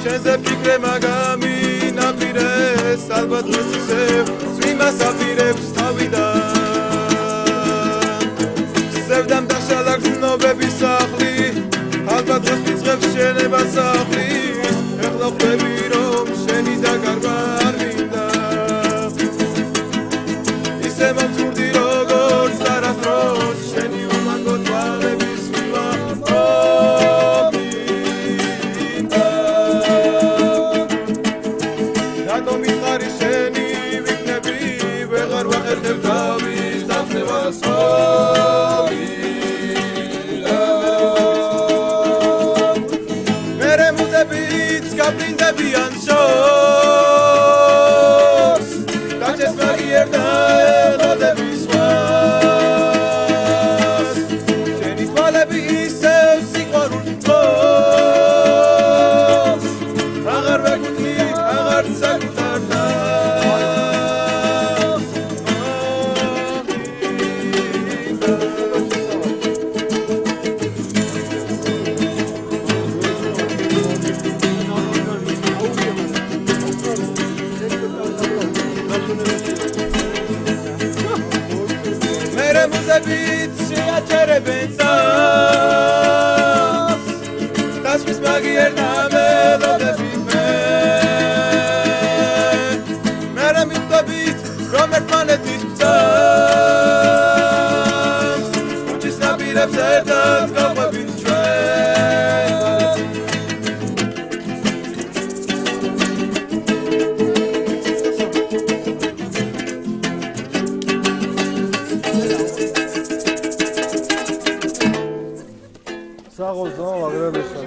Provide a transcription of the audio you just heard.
შენზე ფიქრე მაგამი ნაპირეს ალბათ დღეს ისევ წვიმას აპირებს თავიდან სევდამ დაშალა გზნობების სახლი ალბათ დღეს მიწყებს შენებას სახლის ეხლა ხვდები რომ შენი დაგარბა არ მინდა ისე მომწურდი როგორც არაფროს შენი უმანგო თვალების ხილვა რატომ მიხარი შენი ვიქნები ვეღარ ვახერხებ თავის დამხევას მერე მუზებიც გაფრინდებიან შორს დაჩეს მაგიერ და ელოდების ზღვას შენი თვალები ისევ სიყვარულს მწყობს აღარ ვეკუთვნი აღარ საკუთარ მერე მუზებით შეაჩერებენ წამს დასვრის მაგიერ და მელოდებით მერე მიხვდებით რომ ერთმანეთის წამს უჩის ნაპირებს ერთად გავყვებით საღოლ ზო აგრებიშა